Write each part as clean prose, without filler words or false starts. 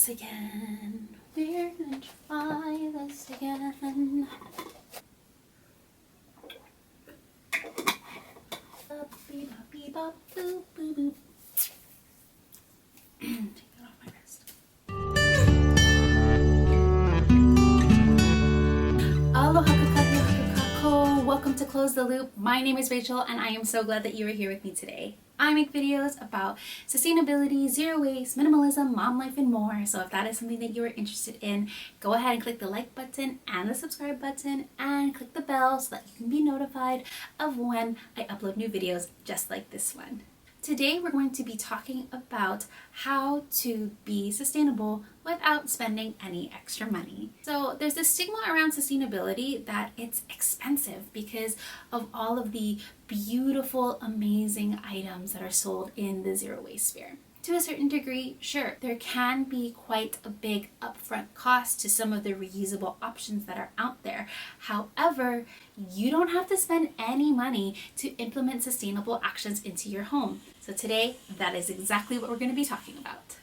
this again. We're gonna try this again. Take it off my wrist. Aloha kakako. Welcome to Close the Loop. My name is Rachel and I am so glad that you are here with me today. I make videos about sustainability, zero waste, minimalism, mom life, and more. So if that is something that you are interested in, go ahead and click the like button and the subscribe button and click the bell so that you can be notified of when I upload new videos just like this one. Today we're going to be talking about how to be sustainable without spending any extra money. So there's this stigma around sustainability that it's expensive because of all of the beautiful, amazing items that are sold in the zero waste sphere. To a certain degree, sure, there can be quite a big upfront cost to some of the reusable options that are out there. However, you don't have to spend any money to implement sustainable actions into your home. So today, that is exactly what we're going to be talking about.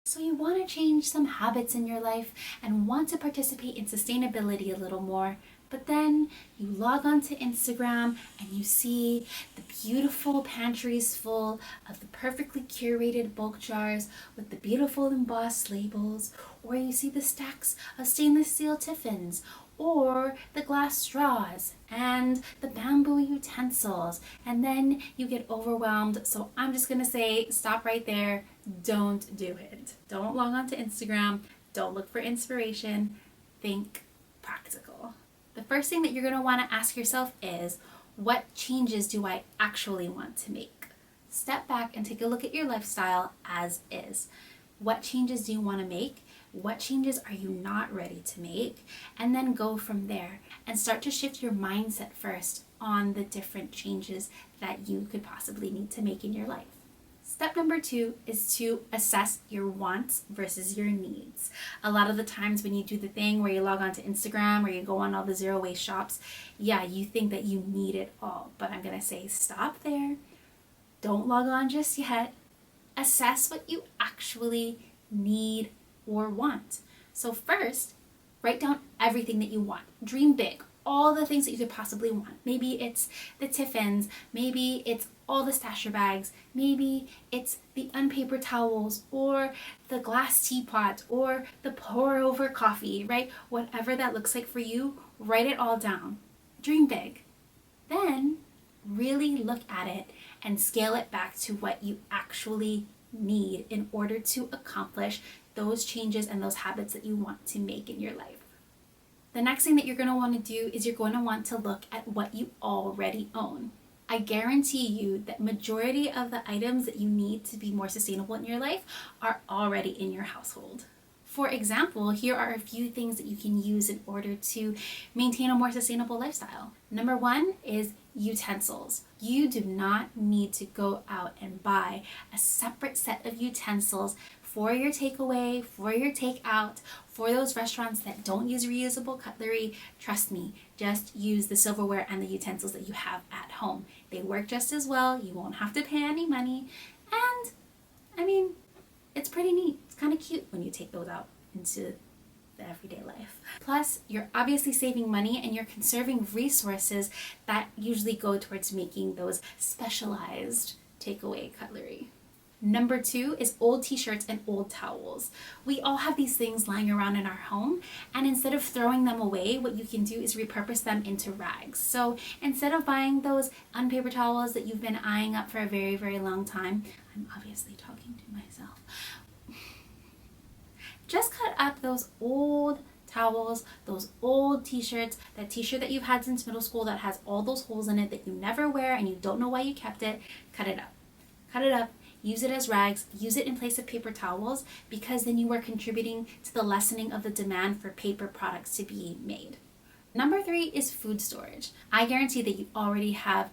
So you want to change some habits in your life and want to participate in sustainability a little more, but then you log on to Instagram and you see the beautiful pantries full of the perfectly curated bulk jars with the beautiful embossed labels, or you see the stacks of stainless steel tiffins, or the glass straws and the bamboo utensils, and then you get overwhelmed. So I'm just gonna say, stop right there. Don't do it. Don't log on to Instagram. Don't look for inspiration. Think practical. The first thing that you're going to want to ask yourself is, what changes do I actually want to make? Step back and take a look at your lifestyle as is. What changes do you want to make? What changes are you not ready to make? And then go from there and start to shift your mindset first on the different changes that you could possibly need to make in your life. Step number 2 is to assess your wants versus your needs. A lot of the times when you do the thing where you log on to Instagram or you go on all the zero waste shops, yeah, you think that you need it all. But I'm going to say stop there. Don't log on just yet. Assess what you actually need or want. So first, write down everything that you want. Dream big. All the things that you could possibly want. Maybe it's the tiffins, maybe it's all the stasher bags, maybe it's the unpaper towels or the glass teapot or the pour over coffee, right? Whatever that looks like for you, write it all down. Dream big. Then really look at it and scale it back to what you actually need in order to accomplish those changes and those habits that you want to make in your life. The next thing that you're going to want to do is you're going to want to look at what you already own. I guarantee you that majority of the items that you need to be more sustainable in your life are already in your household. For example, here are a few things that you can use in order to maintain a more sustainable lifestyle. Number 1 is utensils. You do not need to go out and buy a separate set of utensils for your takeaway, for your takeout, for those restaurants that don't use reusable cutlery. Trust me, just use the silverware and the utensils that you have at home. They work just as well. You won't have to pay any money. And, I mean, it's pretty neat. It's kind of cute when you take those out into the everyday life. Plus, you're obviously saving money and you're conserving resources that usually go towards making those specialized takeaway cutlery. Number 2 is old t-shirts and old towels. We all have these things lying around in our home, and instead of throwing them away, what you can do is repurpose them into rags. So instead of buying those unpaper towels that you've been eyeing up for a very, very long time, I'm obviously talking to myself, just cut up those old towels, those old t-shirts, that t-shirt that you've had since middle school that has all those holes in it that you never wear and you don't know why you kept it. Cut it up. Cut it up. Use it as rags, use it in place of paper towels, because then you are contributing to the lessening of the demand for paper products to be made. Number 3 is food storage. I guarantee that you already have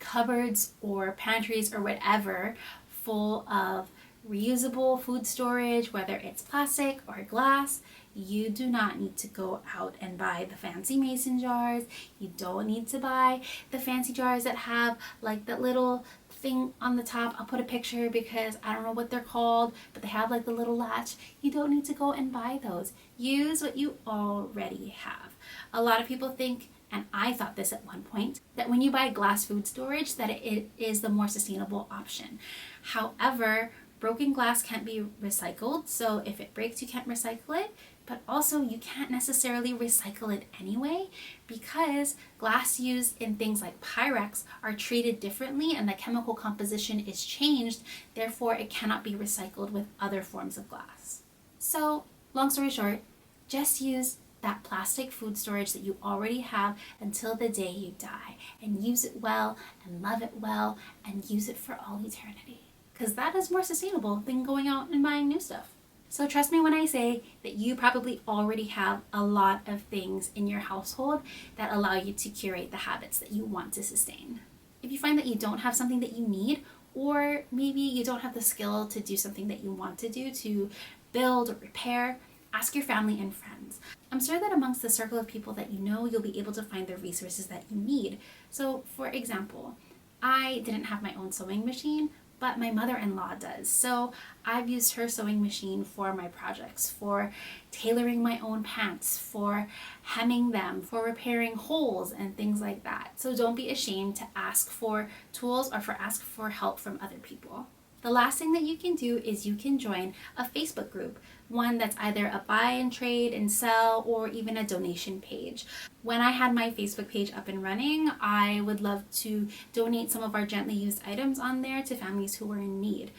cupboards or pantries or whatever full of reusable food storage, whether it's plastic or glass. You do not need to go out and buy the fancy mason jars. You don't need to buy the fancy jars that have like that little thing on the top. I'll put a picture because I don't know what they're called, but they have like the little latch. You don't need to go and buy those. Use what you already have. A lot of people think, and I thought this at one point, that when you buy glass food storage that it is the more sustainable option. However, broken glass can't be recycled, so if it breaks, you can't recycle it, but also you can't necessarily recycle it anyway because glass used in things like Pyrex are treated differently and the chemical composition is changed, therefore it cannot be recycled with other forms of glass. So, long story short, just use that plastic food storage that you already have until the day you die, and use it well and love it well and use it for all eternity, because that is more sustainable than going out and buying new stuff. So trust me when I say that you probably already have a lot of things in your household that allow you to curate the habits that you want to sustain. If you find that you don't have something that you need, or maybe you don't have the skill to do something that you want to do, to build or repair, ask your family and friends. I'm sure that amongst the circle of people that you know, you'll be able to find the resources that you need. So for example, I didn't have my own sewing machine, but my mother-in-law does. So I've used her sewing machine for my projects, for tailoring my own pants, for hemming them, for repairing holes and things like that. So don't be ashamed to ask for tools or ask for help from other people. The last thing that you can do is you can join a Facebook group, one that's either a buy and trade and sell or even a donation page. When I had my Facebook page up and running, I would love to donate some of our gently used items on there to families who are in need.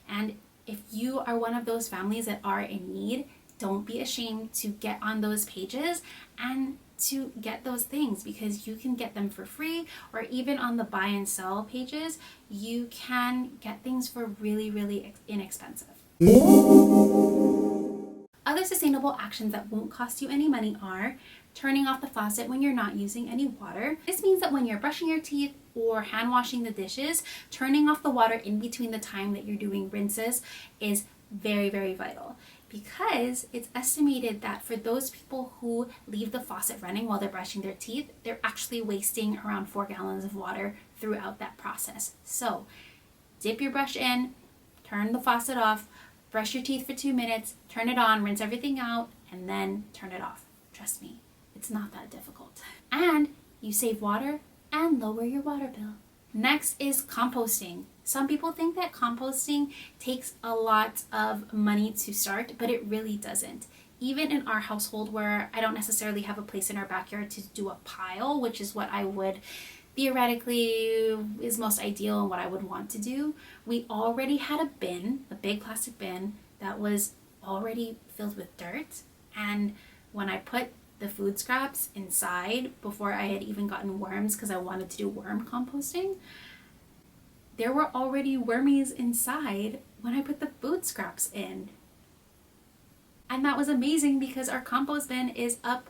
And if you are one of those families that are in need, don't be ashamed to get on those pages and to get those things, because you can get them for free, or even on the buy and sell pages, you can get things for really, really inexpensive. Other sustainable actions that won't cost you any money are turning off the faucet when you're not using any water. This means that when you're brushing your teeth or hand washing the dishes, turning off the water in between the time that you're doing rinses is very, very vital, because it's estimated that for those people who leave the faucet running while they're brushing their teeth, they're actually wasting around 4 gallons of water throughout that process. So dip your brush in, turn the faucet off, brush your teeth for 2 minutes, turn it on, rinse everything out, and then turn it off. Trust me, it's not that difficult. And you save water and lower your water bill. Next is composting. Some people think that composting takes a lot of money to start, but it really doesn't. Even in our household, where I don't necessarily have a place in our backyard to do a pile, which is what I would theoretically is most ideal and what I would want to do, we already had a bin, a big plastic bin that was already filled with dirt. And when I put the food scraps inside, before I had even gotten worms, because I wanted to do worm composting, there were already wormies inside when I put the food scraps in. And that was amazing because our compost bin is up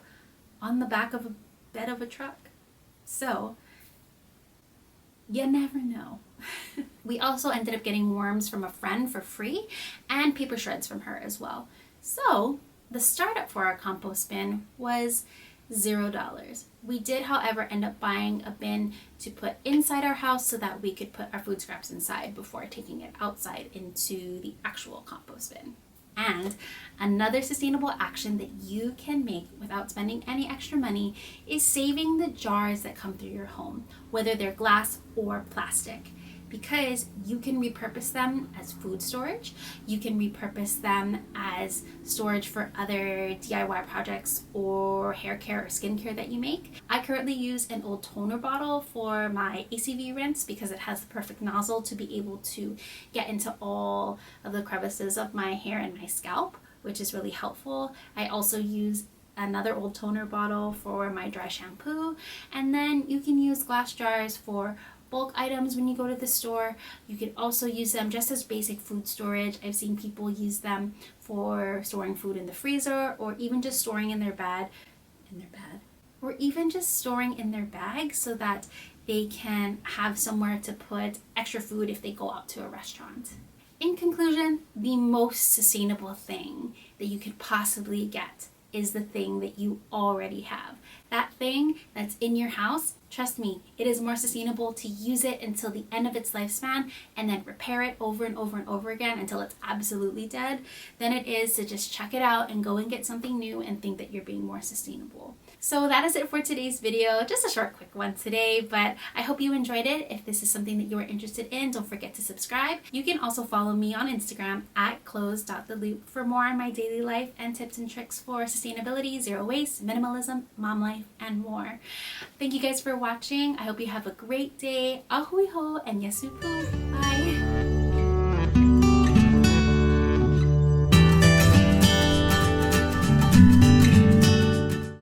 on the back of a bed of a truck. So you never know. We also ended up getting worms from a friend for free and paper shreds from her as well. So the startup for our compost bin was $0. We did, however, end up buying a bin to put inside our house so that we could put our food scraps inside before taking it outside into the actual compost bin. And another sustainable action that you can make without spending any extra money is saving the jars that come through your home, whether they're glass or plastic, because you can repurpose them as food storage. You can repurpose them as storage for other DIY projects or hair care or skincare that you make. I currently use an old toner bottle for my ACV rinse because it has the perfect nozzle to be able to get into all of the crevices of my hair and my scalp, which is really helpful. I also use another old toner bottle for my dry shampoo, and then you can use glass jars for bulk items when you go to the store. You could also use them just as basic food storage. I've seen people use them for storing food in the freezer, or even just storing in their bag, or even just storing in their bag so that they can have somewhere to put extra food if they go out to a restaurant. In conclusion, the most sustainable thing that you could possibly get is the thing that you already have. That thing that's in your house, trust me, it is more sustainable to use it until the end of its lifespan and then repair it over and over and over again until it's absolutely dead than it is to just chuck it out and go and get something new and think that you're being more sustainable. So that is it for today's video. Just a short, quick one today, but I hope you enjoyed it. If this is something that you are interested in, don't forget to subscribe. You can also follow me on Instagram at close.theloop for more on my daily life and tips and tricks for sustainability, zero waste, minimalism, mom life, and more. Thank you guys for watching. I hope you have a great day. Ahui ho and yasupu. Bye.